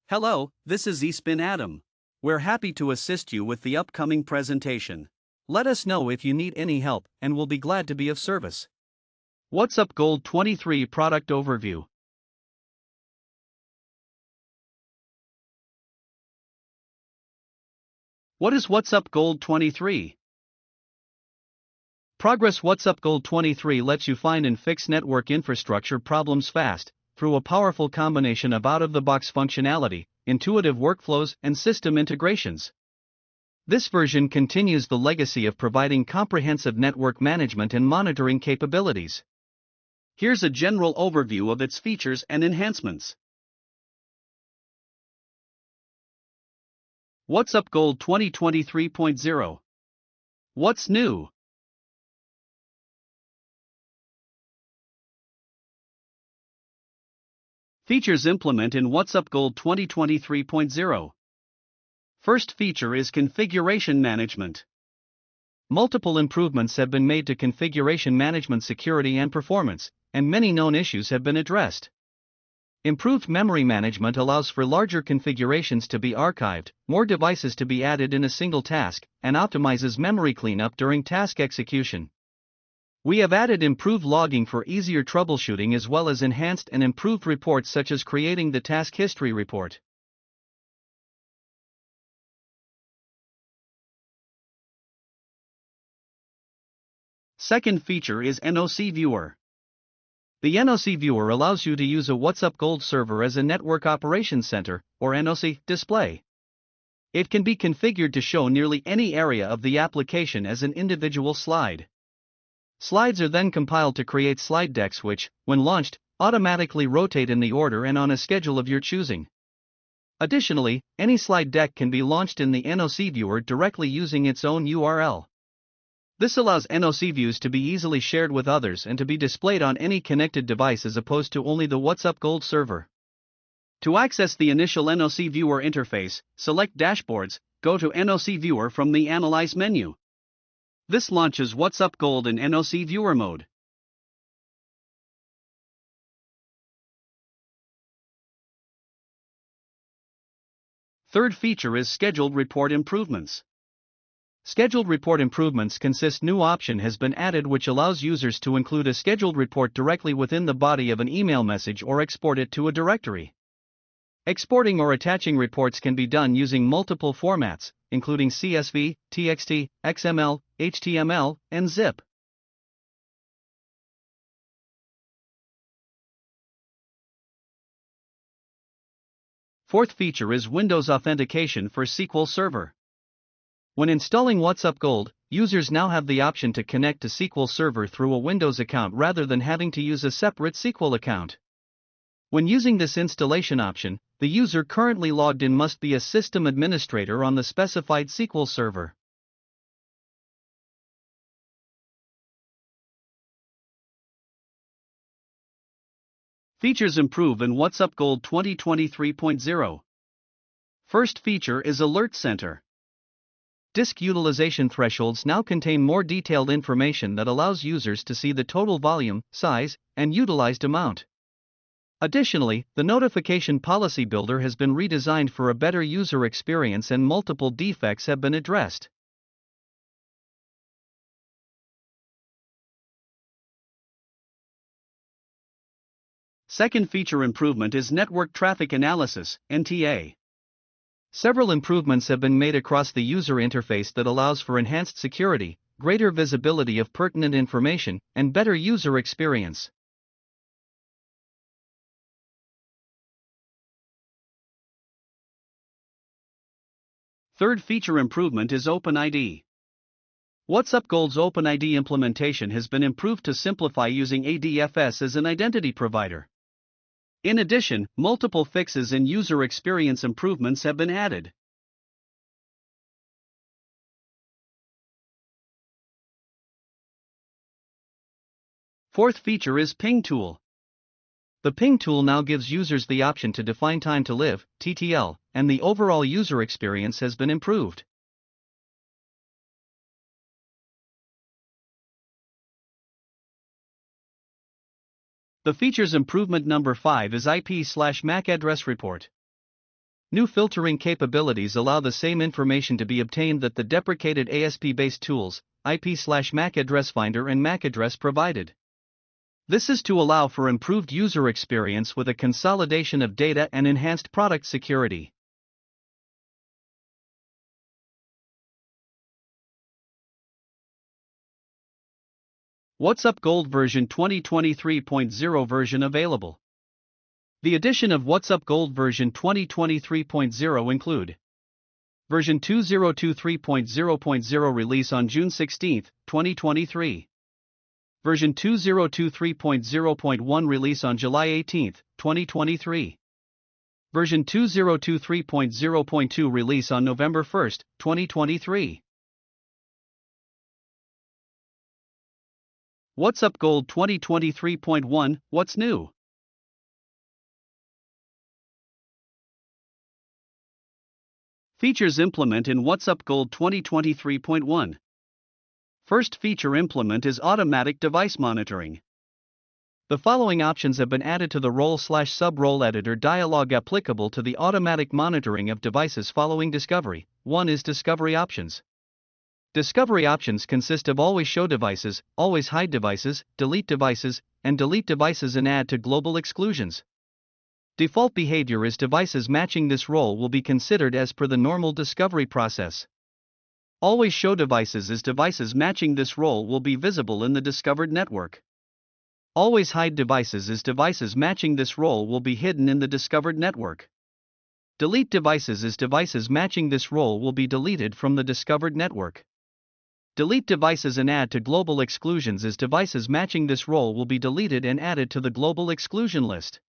Hello, this is eSpin Adam. We're happy to assist you with the upcoming presentation. Let us know if you need any help, and we'll be glad to be of service. WhatsUp Gold 23 Product Overview. What is WhatsUp Gold 23? Progress WhatsUp Gold 23 lets you find and fix network infrastructure problems fast, through a powerful combination of out-of-the-box functionality, intuitive workflows, and system integrations. This version continues the legacy of providing comprehensive network management and monitoring capabilities. Here's a general overview of its features and enhancements. WhatsUp Gold 2023.0. What's new? Features implement in WhatsUp Gold 2023.0. First feature is configuration management. Multiple improvements have been made to configuration management security and performance, and many known issues have been addressed. Improved memory management allows for larger configurations to be archived, more devices to be added in a single task, and optimizes memory cleanup during task execution. We have added improved logging for easier troubleshooting as well as enhanced and improved reports such as creating the task history report. Second feature is NOC Viewer. The NOC Viewer allows you to use a WhatsUp Gold server as a Network Operations Center, or NOC, display. It can be configured to show nearly any area of the application as an individual slide. Slides are then compiled to create slide decks which, when launched, automatically rotate in the order and on a schedule of your choosing. Additionally, any slide deck can be launched in the NOC Viewer directly using its own URL. This allows NOC views to be easily shared with others and to be displayed on any connected device as opposed to only the WhatsUp Gold server. To access the initial NOC Viewer interface, select Dashboards, go to NOC Viewer from the Analyze menu. This launches WhatsUp Gold in NOC Viewer mode. Third feature is Scheduled Report Improvements. Scheduled Report Improvements consist new option has been added which allows users to include a scheduled report directly within the body of an email message or export it to a directory. Exporting or attaching reports can be done using multiple formats, including CSV, TXT, XML, HTML, and zip. Fourth feature is Windows Authentication for SQL Server. When installing WhatsUp Gold, users now have the option to connect to SQL Server through a Windows account rather than having to use a separate SQL account. When using this installation option, the user currently logged in must be a system administrator on the specified SQL server. Features improve in WhatsUp Gold 2023.0. First feature is Alert Center. Disk utilization thresholds now contain more detailed information that allows users to see the total volume, size, and utilized amount. Additionally, the Notification Policy Builder has been redesigned for a better user experience and multiple defects have been addressed. Second feature improvement is Network Traffic Analysis, NTA. Several improvements have been made across the user interface that allows for enhanced security, greater visibility of pertinent information, and better user experience. Third feature improvement is OpenID. WhatsUp Gold's OpenID implementation has been improved to simplify using ADFS as an identity provider. In addition, multiple fixes and user experience improvements have been added. Fourth feature is Ping Tool. The Ping tool now gives users the option to define time to live, TTL, and the overall user experience has been improved. The features improvement number 5 is IP/MAC address report. New filtering capabilities allow the same information to be obtained that the deprecated ASP-based tools, IP/MAC address finder and MAC address provided. This is to allow for improved user experience with a consolidation of data and enhanced product security. WhatsUp Gold version 2023.0 version available. The addition of WhatsUp Gold version 2023.0 include version 2023.0.0 release on June 16, 2023. Version 2023.0.1 release on July 18, 2023. Version 2023.0.2 release on November 1, 2023. WhatsUp Gold 2023.1, what's new? Features implement in WhatsUp Gold 2023.1. First feature implement is automatic device monitoring. The following options have been added to the role/sub-role editor dialog applicable to the automatic monitoring of devices following discovery. 1 is discovery options. Discovery options consist of always show devices, always hide devices, delete devices, and delete devices and add to global exclusions. Default behavior is devices matching this role will be considered as per the normal discovery process. Always show devices is devices matching this role will be visible in the discovered network. Always hide devices is devices matching this role will be hidden in the discovered network. Delete devices is devices matching this role will be deleted from the discovered network. Delete devices and add to global exclusions is devices matching this role will be deleted and added to the global exclusion list.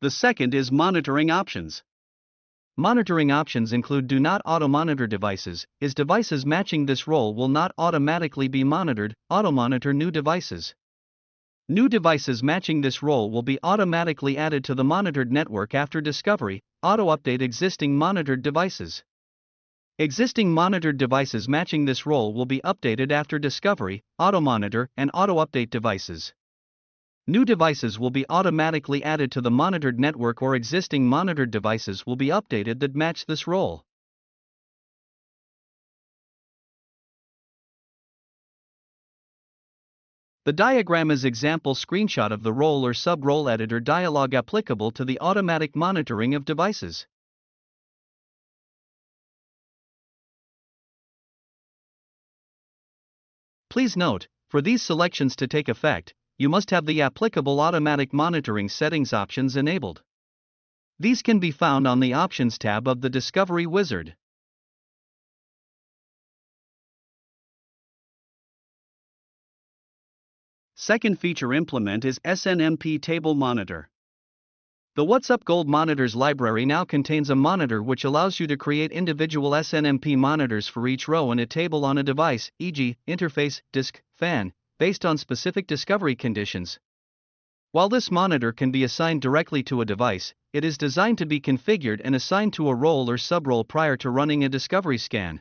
The second is monitoring options. Monitoring options include do not auto-monitor devices, is devices matching this role will not automatically be monitored, auto-monitor new devices. New devices matching this role will be automatically added to the monitored network after discovery, auto-update existing monitored devices. Existing monitored devices matching this role will be updated after discovery, auto-monitor, and auto-update devices. New devices will be automatically added to the monitored network or existing monitored devices will be updated that match this role. The diagram is example screenshot of the role or sub-role editor dialog applicable to the automatic monitoring of devices. Please note, for these selections to take effect, you must have the applicable automatic monitoring settings options enabled. These can be found on the Options tab of the Discovery Wizard. Second feature implement is SNMP Table Monitor. The WhatsUp Gold Monitors library now contains a monitor which allows you to create individual SNMP monitors for each row in a table on a device, e.g., interface, disk, fan, based on specific discovery conditions. While this monitor can be assigned directly to a device, it is designed to be configured and assigned to a role or subrole prior to running a discovery scan.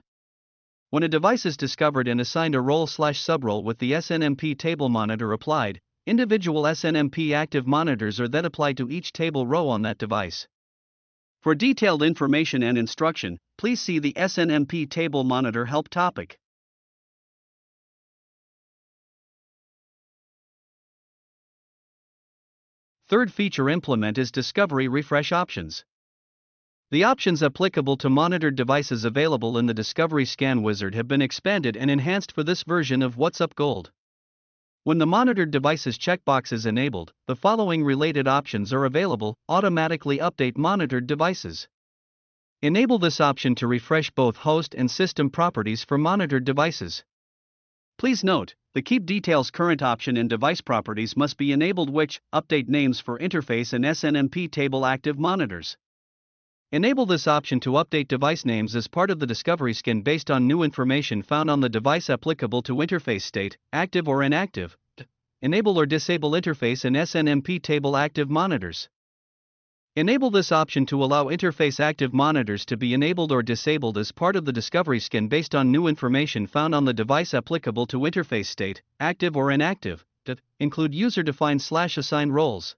When a device is discovered and assigned a role/subrole with the SNMP table monitor applied, individual SNMP active monitors are then applied to each table row on that device. For detailed information and instruction, please see the SNMP table monitor help topic. Third feature implement is Discovery Refresh Options. The options applicable to monitored devices available in the Discovery Scan Wizard have been expanded and enhanced for this version of WhatsUp Gold. When the monitored devices checkbox is enabled, the following related options are available: automatically update monitored devices. Enable this option to refresh both host and system properties for monitored devices. Please note, the Keep Details Current option in device properties must be enabled, which update names for interface and SNMP table active monitors. Enable this option to update device names as part of the discovery scan based on new information found on the device applicable to interface state, active or inactive. Enable or disable interface and SNMP table active monitors. Enable this option to allow interface active monitors to be enabled or disabled as part of the discovery scan based on new information found on the device applicable to interface state, active or inactive. include user-defined/assigned roles.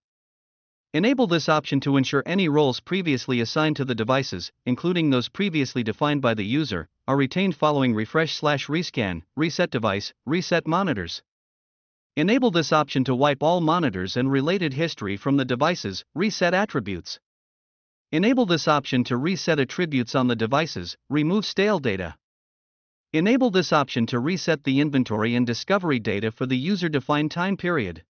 Enable this option to ensure any roles previously assigned to the devices, including those previously defined by the user, are retained following refresh/rescan, reset device, reset monitors. Enable this option to wipe all monitors and related history from the devices, reset attributes. Enable this option to reset attributes on the devices, remove stale data. Enable this option to reset the inventory and discovery data for the user-defined time period.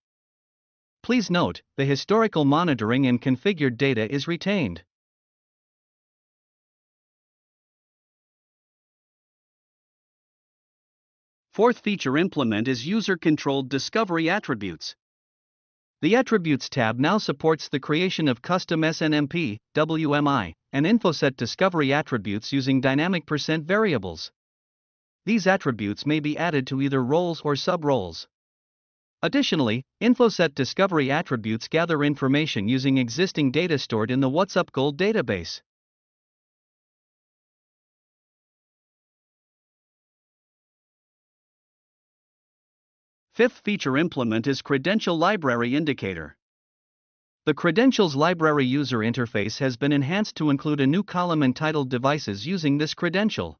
Please note, the historical monitoring and configured data is retained. Fourth feature implement is user-controlled discovery attributes. The Attributes tab now supports the creation of custom SNMP, WMI, and InfoSet discovery attributes using dynamic % variables. These attributes may be added to either roles or sub-roles. Additionally, InfoSet discovery attributes gather information using existing data stored in the WhatsUp Gold database. Fifth feature implement is Credential Library Indicator. The Credentials Library user interface has been enhanced to include a new column entitled Devices using this credential.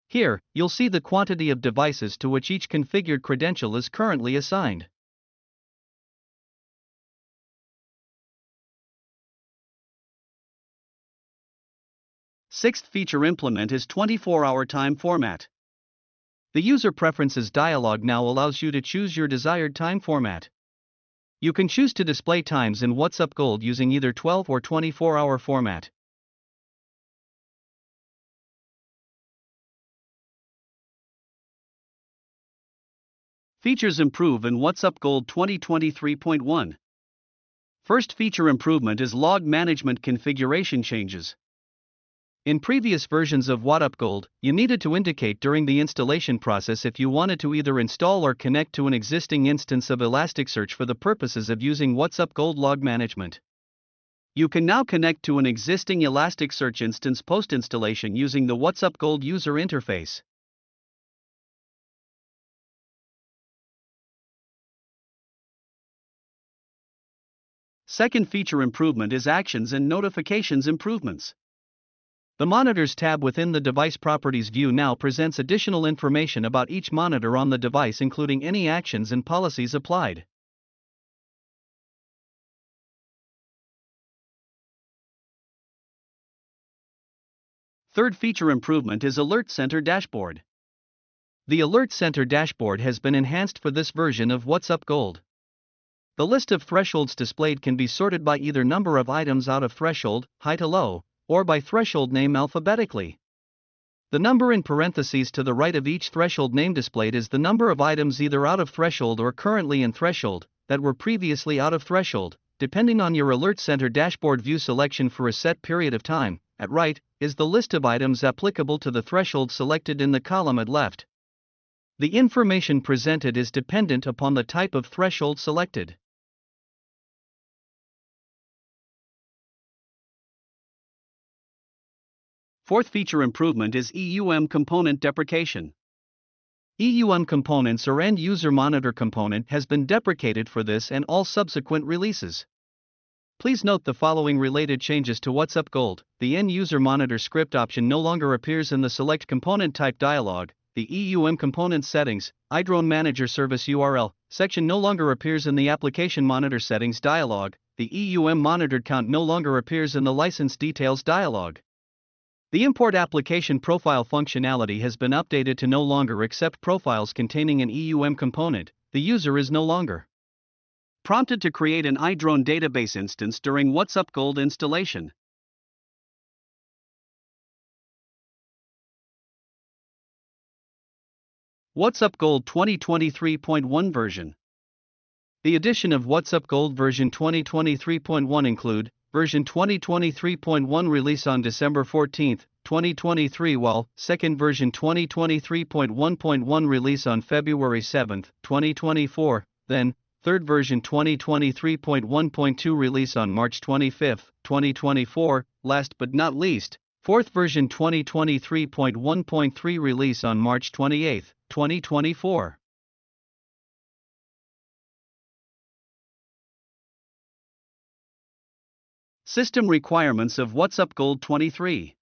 Here, you'll see the quantity of devices to which each configured credential is currently assigned. Sixth feature implement is 24-hour time format. The User Preferences dialog now allows you to choose your desired time format. You can choose to display times in WhatsUp Gold using either 12 or 24-hour format. Features improve in WhatsUp Gold 2023.1. First feature improvement is log management configuration changes. In previous versions of WhatsUp Gold, you needed to indicate during the installation process if you wanted to either install or connect to an existing instance of Elasticsearch for the purposes of using WhatsUp Gold log management. You can now connect to an existing Elasticsearch instance post-installation using the WhatsUp Gold user interface. Second feature improvement is Actions and Notifications improvements. The Monitors tab within the Device Properties view now presents additional information about each monitor on the device, including any actions and policies applied. Third feature improvement is Alert Center Dashboard. The Alert Center Dashboard has been enhanced for this version of WhatsUp Gold. The list of thresholds displayed can be sorted by either number of items out of threshold, high to low, or by threshold name alphabetically. The number in parentheses to the right of each threshold name displayed is the number of items either out of threshold or currently in threshold, that were previously out of threshold, depending on your Alert Center Dashboard view selection for a set period of time. At right is the list of items applicable to the threshold selected in the column at left. The information presented is dependent upon the type of threshold selected. Fourth feature improvement is EUM component deprecation. EUM components or End User Monitor component has been deprecated for this and all subsequent releases. Please note the following related changes to WhatsUp Gold. The End User Monitor script option no longer appears in the Select Component Type dialog. The EUM Component Settings, iDrone Manager Service URL section no longer appears in the Application Monitor Settings dialog. The EUM monitored count no longer appears in the License Details dialog. The Import Application Profile functionality has been updated to no longer accept profiles containing an EUM component. The user is no longer prompted to create an iDrone database instance during WhatsUp Gold installation. WhatsUp Gold 2023.1 version. The addition of WhatsUp Gold version 2023.1 include version 2023.1 release on December 14, 2023, while second version 2023.1.1 release on February 7, 2024, then third version 2023.1.2 release on March 25, 2024, last but not least, fourth version 2023.1.3 release on March 28, 2024. System requirements of WhatsUp Gold 23.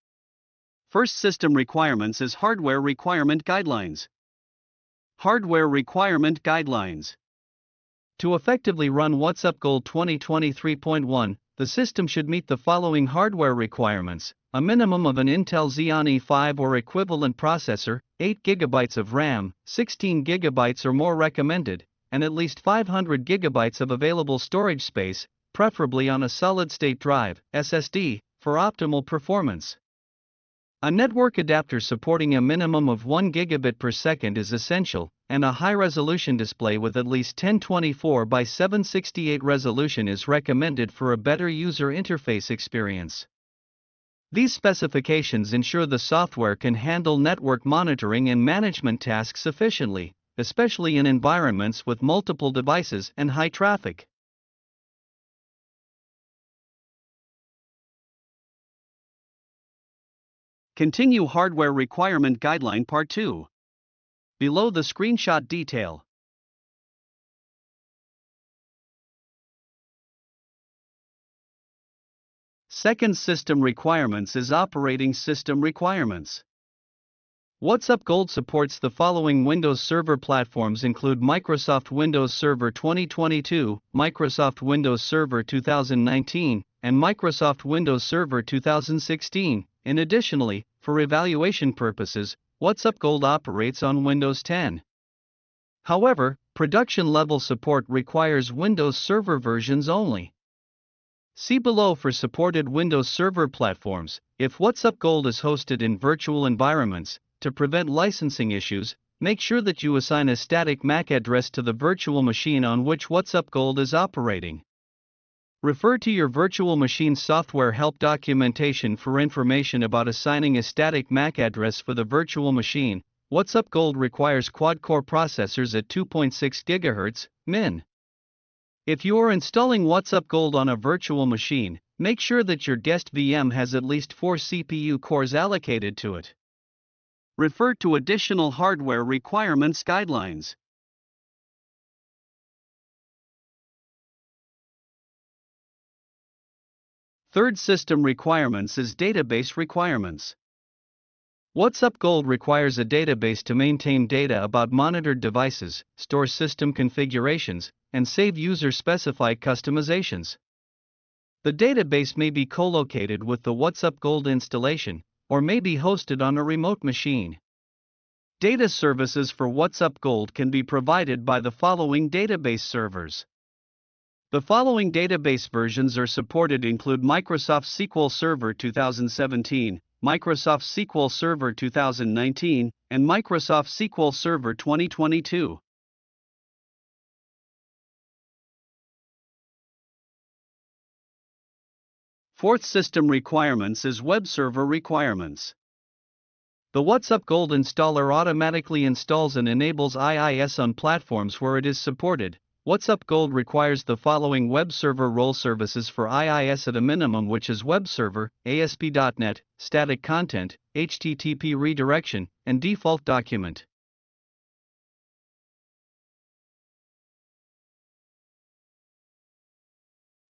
First system requirements is Hardware Requirement Guidelines. Hardware Requirement Guidelines. To effectively run WhatsUp Gold 2023.1, the system should meet the following hardware requirements: a minimum of an Intel Xeon E5 or equivalent processor, 8 GB of RAM, 16 GB or more recommended, and at least 500 GB of available storage space, preferably on a solid-state drive (SSD), for optimal performance. A network adapter supporting a minimum of 1 gigabit per second is essential, and a high-resolution display with at least 1024 by 768 resolution is recommended for a better user interface experience. These specifications ensure the software can handle network monitoring and management tasks efficiently, especially in environments with multiple devices and high traffic. Continue Hardware Requirement Guideline Part 2. Below the screenshot detail. Second system requirements is Operating System Requirements. WhatsUp Gold supports the following Windows Server platforms include Microsoft Windows Server 2022, Microsoft Windows Server 2019, and Microsoft Windows Server 2016. Additionally, for evaluation purposes, WhatsUp Gold operates on Windows 10. However, production-level support requires Windows Server versions only. See below for supported Windows Server platforms. If WhatsUp Gold is hosted in virtual environments, to prevent licensing issues, make sure that you assign a static MAC address to the virtual machine on which WhatsUp Gold is operating. Refer to your virtual machine software help documentation for information about assigning a static MAC address for the virtual machine. WhatsUp Gold requires quad-core processors at 2.6 GHz, min. If you are installing WhatsUp Gold on a virtual machine, make sure that your guest VM has at least 4 CPU cores allocated to it. Refer to additional hardware requirements guidelines. Third system requirements is Database Requirements. WhatsUp Gold requires a database to maintain data about monitored devices, store system configurations, and save user-specified customizations. The database may be co-located with the WhatsUp Gold installation, or may be hosted on a remote machine. Data services for WhatsUp Gold can be provided by the following database servers. The following database versions are supported include Microsoft SQL Server 2017, Microsoft SQL Server 2019, and Microsoft SQL Server 2022. Fourth system requirements is Web Server Requirements. The WhatsUp Gold installer automatically installs and enables IIS on platforms where it is supported. WhatsUp Gold requires the following web server role services for IIS at a minimum, which is web server, ASP.NET, static content, HTTP redirection, and default document.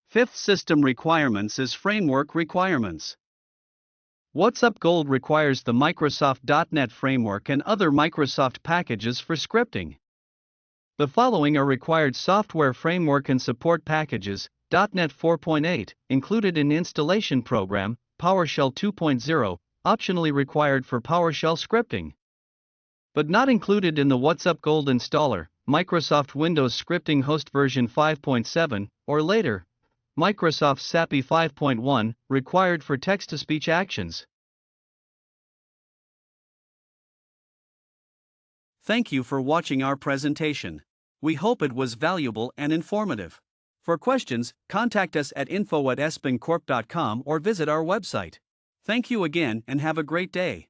Fifth system requirements is Framework Requirements. WhatsUp Gold requires the Microsoft.NET Framework and other Microsoft packages for scripting. The following are required software framework and support packages: .NET 4.8, included in installation program, PowerShell 2.0, optionally required for PowerShell scripting. But not included in the WhatsUp Gold installer, Microsoft Windows Scripting Host version 5.7, or later. Microsoft SAPI 5.1, required for text-to-speech actions. Thank you for watching our presentation. We hope it was valuable and informative. For questions, contact us at info@espincorp.com or visit our website. Thank you again and have a great day.